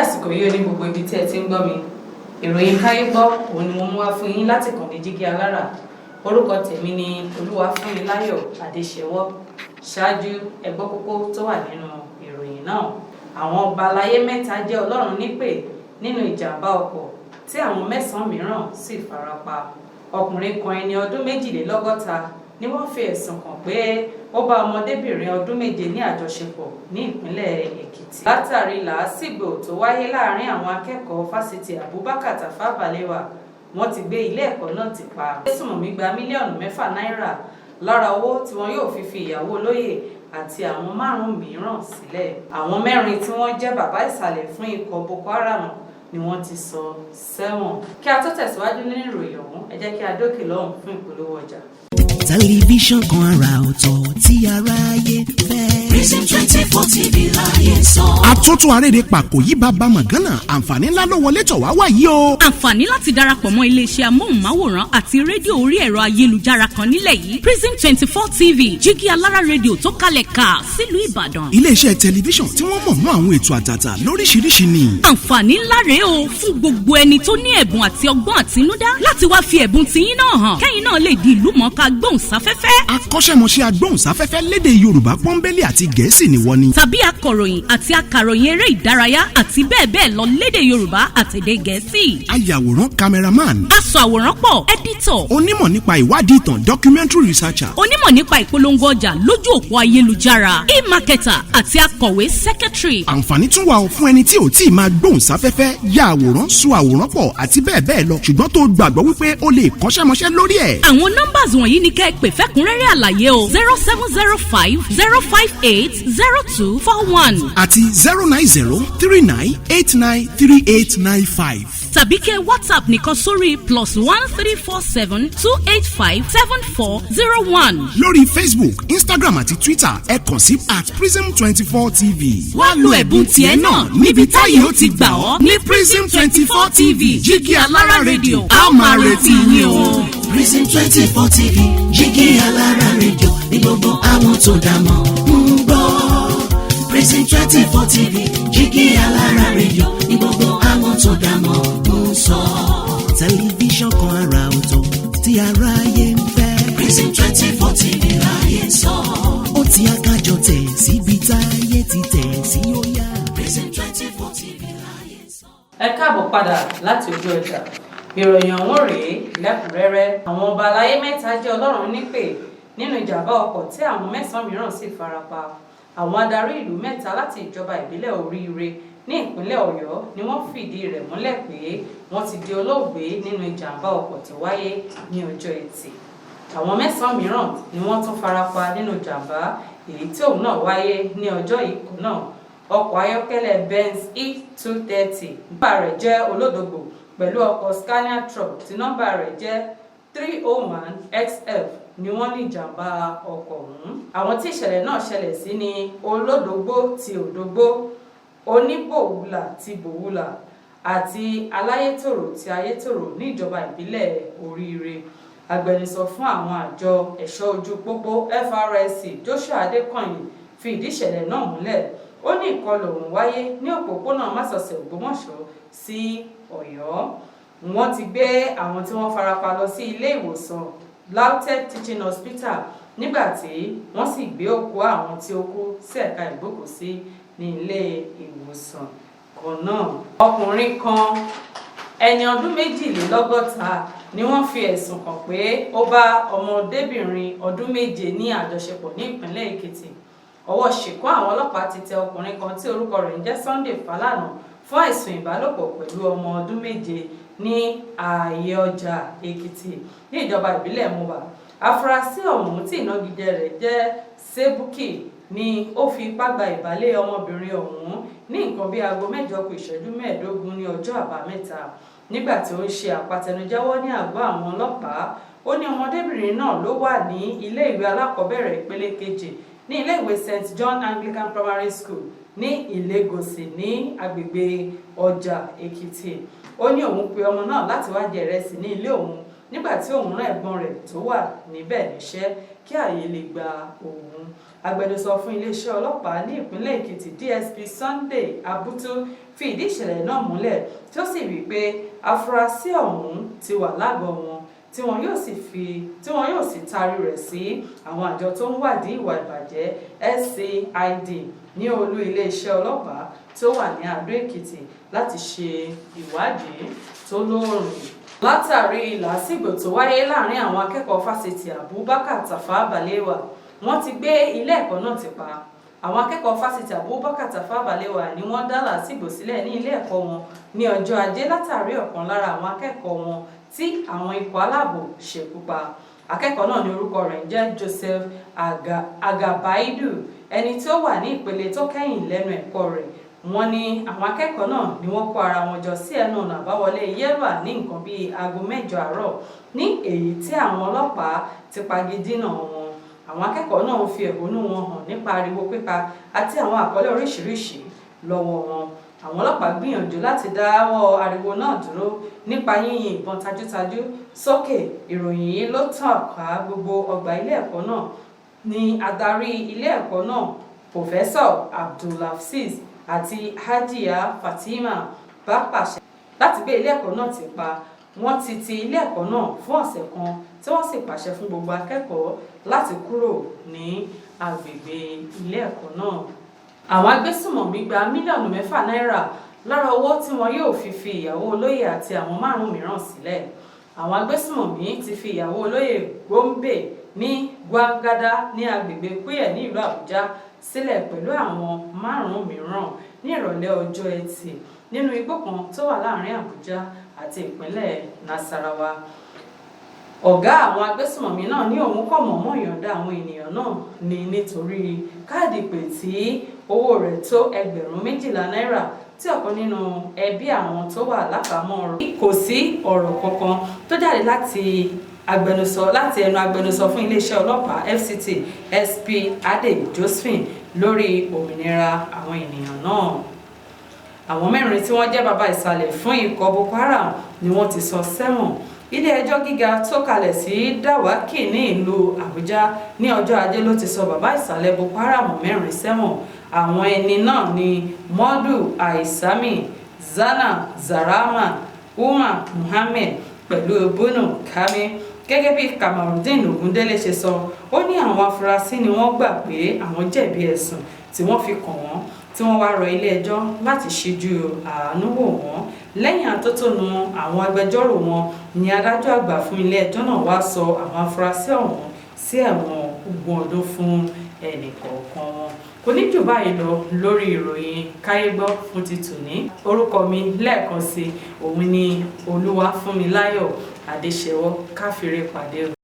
àsìkò yìí ní gbogbo ibi tí ẹ ti ń gbọ́ mi Irohin Kayegbo òun ni mo mú wá fún yín láti kàn ní Jígí Alára. Orúkọ tèmi ni Funmil Adesewo. Ṣáájú ẹ gbọ́ kókó tó wà nínú ìròyìn náà. Àwọn ọba aláyé mẹ́ta jẹ́ Ọlọ́run nípè nínú ìjàmbá ọkọ̀ tí àwọn 9 mìíràn sì farapa. Ọkùnrin kan ẹni ọdún 62 ni wọ́n fi ẹ̀sùn kàn pé ó bá ọmọdébìnrin ọdún 7 ní àjọṣepọ̀ ní ìpínlẹ̀ Èkìtì. Látàrí làásìgbò tó wáyé láàrin àwọn akẹ́kọ̀ọ́ fásitì Abubakar Tafawa Balewa, wọ́n ti gbé ilé ẹ̀kọ́ náà tì pa. Adesewo gba mílíọ̀nù 6 náírà lára owó tí wọn yóò fi ìyàwó olóyè àti àwọn 5 mìíràn sílẹ̀. Àwọn 4 tí wọ́n jẹ́ bàbá ìsàlẹ̀ fún ikọ̀ Boko Haram ni wọ́n ti sọ sẹ́wọ̀n. Kí a tó tẹ̀síwájú nínú ìròyìn ọ̀hún, ẹ jẹ́ kí a dókè lọ́hùn fún ìpolówó ọjà. Tẹlifíṣàn kan àrà ọ̀tọ̀ tí aráyé fẹ́. Prison 24 TV láyé sọ. Àtúntò àrèrè pàkó yí bàbá màgánà. Àǹfààní ńlá ló wọlé tọ̀ wá wáyé o. Àǹfààní láti darapọ̀ mọ́ iléeṣẹ́ amóhùnmáwòrán àti rédíò orí ẹ̀rọ ayélujára kan nílẹ̀ yìí. Prison 24 TV Jígí Alára rédíò tó kalẹ̀ ká sílùú Ìbàdàn. Iléeṣẹ́ tẹlifíṣàn tí wọ́n mọ̀ mọ́ àwọn ètò àtàtà lóríṣiríṣi ni. Àǹfààní ńlá rèé o fún gbogbo ẹni tó ní ẹ̀bùn àti ọgbọ́n àtinúdá láti wá fi ẹ̀bùn tiyín náà hàn. Kẹ́yìn náà lè di ìlúmọ̀ọ́ká gbóhùnsáfẹ́fẹ́. Akọ́ṣẹ́mọṣẹ́ agbóhùnsáfẹ́fẹ́ lédè Yorùbá pọ́nbélé àti Gẹ̀ẹ́sì ni wọ́n ní. Tàbí akọ̀ròyìn àti akàròyìn eré ìdárayá àti bẹ́ẹ̀ bẹ́ẹ̀ lọ lédè Yorùbá àtèdè Gẹ̀ẹ́sì. Ayàwòrán cameraman. Aṣàwòrán pọ̀ editor. Onímọ̀ nípa ìwádìí ìtàn documentary researcher. Onímọ̀ nípa ìpolongo ọjà lójú òpó ayélujára. E-marketer àti akọ̀wé secretary. Àǹfààní tún wà fún ẹni tí ò tí ì máa gbóhùnsáfẹ́fẹ́ ya àwòrán so àwòrán pọ̀ àti bẹ́ẹ̀ bẹ́ẹ̀ lọ ṣùgbọ́n tó gbàgbọ́ wípé o lè kọ́ṣẹ́mọṣẹ́ lórí ẹ̀. Àwọn nọ́mbàs wọ̀nyí ni kẹ́ ẹ pè fẹ́kúnrẹ́rẹ́ àlàyé o 0705 058 0241 àti 09039893895. tàbí kẹ́ WhatsApp nìkan sórí +1347 285 7401. lórí Facebook, Instagram àti Twitter ẹ kàn sí @prism24tv. wá lo ẹ̀bùn tiẹ̀ náà níbi táyé ó ti gbà ọ́ ní Prism 24 TV Jígí Alára rédíò. a máa retí yín o. Prison 24 TV Jígí Alára rédíò ní gbogbo àwọn tó dá mọ̀ ń gbọ́. Prison 24 TV Jígí Alára rédíò ní gbogbo àwọn tó dá mọ̀ ń sọ. Tẹlifíṣàn kan àrà ọ̀tọ̀ tí aráyé fẹ́. Prison 24 TV láyé sọ. Ó ti akájọ tẹ̀ síbi táyé ti tẹ̀ sí ó yá. Prison 24 TV láyé sọ. Ẹ káàbọ̀ padà láti ojú ọjà. Ìròyìn ọ̀hún rèé lẹ́kùnrẹ́rẹ́. Àwọn ọba aláyé mẹ́ta jẹ́ Ọlọ́run nípè nínú ìjàmbá ọkọ̀ tí àwọn 9 mìíràn sì farapa. Àwọn adarí ìlú mẹ́ta láti ìjọba ìbílẹ̀ Oríire ní ìpínlẹ̀ Ọ̀yọ́ ni wọ́n fìdí rẹ̀ múlẹ̀ pé wọ́n ti di olóògbé nínú ìjàmbá ọkọ̀ tó wáyé ní ọjọ́ Ẹtì. Àwọn 9 mìíràn ni wọ́n tún farapa nínú ìjàmbá èyí tí òun náà wáyé ní ọjọ́ ìkó náà. Ọkọ̀ ayọ́kẹ́lẹ́ Benz E230 nọ́mbà rẹ̀ jẹ́ olódògbò pẹ̀lú ọkọ̀ Scania truck tí nọ́mbà rẹ̀ jẹ́ 301 XF ni wọ́n ní ìjàmbá ọkọ̀ ọ̀hún. Àwọn tí ìṣẹ̀lẹ̀ náà ṣẹlẹ̀ sí ni olódògbò ti Òdògbó, oníbòwúlà ti Bòwúlà àti aláyétòrò ti Ayétòrò ní ìjọba ìbílẹ̀ Oríire. Agbẹnusọ fún àwọn àjọ ẹ̀ṣọ́ ojú pópó FRSC Joshua Adékànyìn fi ìdí ìṣẹ̀lẹ̀ náà múlẹ̀. Ó ní ìkọlù ọ̀hún wáyé ní òpópónà Másọ̀sẹ̀ Ògbómọ̀ṣọ́ sí Ọ̀yọ́. Wọ́n ti gbé àwọn tí wọ́n farapa lọ sí ilé ìwòsàn Lautech Teaching Hospital nígbàtí wọ́n sì gbé òkú àwọn tí ó kú sí ẹ̀ka ìgbókùsí ní ilé ìwòsàn kan náà. Ọkùnrin kan ẹni ọdún 62 ni wọ́n fi ẹ̀sùn kàn pé ó bá ọmọdébìnrin ọdún 7 ní àjọṣepọ̀ ní ìpínlẹ̀ Èkìtì. Ọwọ́ ṣìkún àwọn ọlọ́pàá ti tẹ ọkùnrin kan tí orúkọ rẹ̀ ń jẹ́ Sunday Falana fún ẹ̀sùn ìbálòpọ̀ pẹ̀lú ọmọ ọdún 7 ní ààyè ọjà Èkìtì ní ìjọba ìbílẹ̀ Mùbà. Afurasí ọ̀hún tí ìnagijẹ rẹ̀ jẹ́ Sẹ́bùkì ni ó fi ipá gba ìbálé ọmọbìnrin ọ̀hún ní nǹkan bí aago 7:15 ní ọjọ́ Àbámẹ́ta. Nígbà tí ó ń ṣe àpatẹnujẹ́wọ́ ní àgọ́ àwọn ọlọ́pàá, ó ní ọmọdébìnrin náà ló wà ní ilé ìwé alákọ̀ọ́bẹ̀rẹ̀ ìpele kejì ní ilé ìwé St John Anglican Primary School ní Ìlégòsì ní agbègbè ọjà Èkìtì. Ó ní òun pe ọmọ náà láti wá jẹ ìrẹsì ní ilé òun nígbà tí òun rán ẹ̀gbọ́n rẹ̀ tó wà níbẹ̀ níṣẹ́. kí ààyè lè gba òun. Agbẹnusọ fún iléeṣẹ́ ọlọ́pàá ní ìpínlẹ̀ Èkìtì DSP Sunday Abutu fi ìdí ìṣẹ̀lẹ̀ náà múlẹ̀ tí ó sì wí pé afurasí ọ̀hún ti wà lágọ̀ọ́ wọn tí wọn yóò sì taari rẹ̀ sí àwọn àjọ tó ń wádìí ìwà ìbàjẹ́ SCID ní olú iléeṣẹ́ ọlọ́pàá tó wà ní Adó Èkìtì láti ṣe ìwádìí tó lóòrìn. Látàrí làásìgbò tó wáyé láàrin àwọn akẹ́kọ̀ọ́ fásitì Abubakar Tafawa Balewa, wọ́n ti gbé ilé ẹ̀kọ́ náà ti pa. Àwọn akẹ́kọ̀ọ́ fásitì Abubakar Tafawa Balewa ni wọ́n dá làásìgbò sílẹ̀ ní ilé ẹ̀kọ́ wọn ní ọjọ́ Ajé látàrí ọ̀kan lára àwọn akẹ́kọ̀ọ́ wọn tí àwọn ikọ̀ aláàbò ṣekú pa. Akẹ́kọ̀ọ́ náà ní orúkọ rẹ̀ ń jẹ́ Joseph Agabaidu, ẹni tí ó wà ní ìpele tó kẹ́yìn lẹ́nu ẹ̀kọ́ rẹ̀. Wọ́n ní àwọn akẹ́kọ̀ọ́ náà ni wọ́n kó ara wọn jọ sí ẹnu ọ̀nà àbáwọlé Yelwa ní nǹkan bíi aago 8 àárọ̀ ní èyí tí àwọn ọlọ́pàá ti pagidínà wọn. Àwọn akẹ́kọ̀ọ́ náà fi ẹ̀hónú wọn hàn nípa ariwo pípa àti àwọn àkọlé oríṣiríṣi lọ́wọ́ wọn. Àwọn ọlọ́pàá gbìyànjú láti dáwọ́ ariwo náà dúró nípa yínyìn ìbọn tajútajú sókè. Ìròyìn yìí ló tàn ká gbogbo ọgbà ilé ẹ̀kọ́ náà ní adarí ilé ẹ̀kọ́ náà Pòfẹ́sọ̀ Abdulhafiz àti Hajiya Fatima bá pàṣẹ láti gbé ilé ẹ̀kọ́ náà ti pa. Wọ́n ti ilé ẹ̀kọ́ náà fún ọ̀sẹ̀ kan tí wọ́n sì pàṣẹ fún gbogbo akẹ́kọ̀ọ́ láti kúrò ní agbègbè ilé ẹ̀kọ́ náà. Àwọn agbésùmọ̀mí gba mílíọ̀nù 6 náírà lára owó tí wọn yóò fi ìyàwó olóyè àti àwọn 5 mìíràn sílẹ̀. Àwọn agbésùmọ̀mí ti fi ìyàwó olóyè Gombe ní Gwangada ní agbègbè Kúyẹ̀ ní ìlú Àbújá sílẹ̀ pẹ̀lú àwọn 5 mìíràn ní ìrọ̀lẹ́ ọjọ́ Ẹtì nínú igbó kan tó wà láàrin Àbújá àti ìpínlẹ̀ Nasarawa. Ọ̀gá àwọn agbésùmọ̀mí náà ní òun kò mọ̀ọ́mọ̀ yọ̀ǹda àwọn ènìyàn náà ní nítorí káàdì pè tí owó rẹ̀ tó ẹgbẹ̀rún 12 náírà tí ọ̀kan nínú ẹbí àwọn tó wà lápamọ́ rẹ̀. Kò sí ọ̀rọ̀ kankan tó jáde láti ẹnu agbẹnusọ fún iléeṣẹ́ ọlọ́pàá FCT SP Ade Josephine lórí òmìnira àwọn ènìyàn náà. Àwọn 4 tí wọ́n jẹ́ bàbá ìsàlẹ̀ fún ikọ̀ Boko Haram ni wọ́n ti sọ sẹ́wọ̀n. Ilé ẹjọ́ gíga tó kalẹ̀ sí Dawaki ní ìlú Àbújá ní ọjọ́ Ajé ló ti sọ bàbá ìsàlẹ̀ Boko Haram 4 sẹ́wọ̀n. Àwọn ẹni náà ni Modu Aisami, Zana Zarama, Umar Muhammed pẹ̀lú Bunu Kami. Gẹ́gẹ́ bí Kamarudin Ogundele ṣe sọ, ó ní àwọn afurasí ni wọ́n gbà pé àwọn jẹ̀bi ẹ̀sùn tí wọ́n fi kàn wọ́n, tí wọ́n wá rọ ilé ẹjọ́ láti ṣíjú àánú wò wọ́n. Lẹ́yìn àtótónu àwọn agbẹjọ́rò wọn ni adájọ́ àgbà fún ilé ẹjọ́ náà wá sọ àwọn afurasí ọ̀hún sí ẹ̀wọ̀n 20 ọdún fún ẹnì kọ̀ọ̀kan wọn. Kò ní jù báyìí lọ lórí ìròyìn Kayegbo fún ti tòní. Orúkọ mi lẹ́ẹ̀kan sí òun ni Olúwa Funmil Adesewo. Káfíńre pàdé o.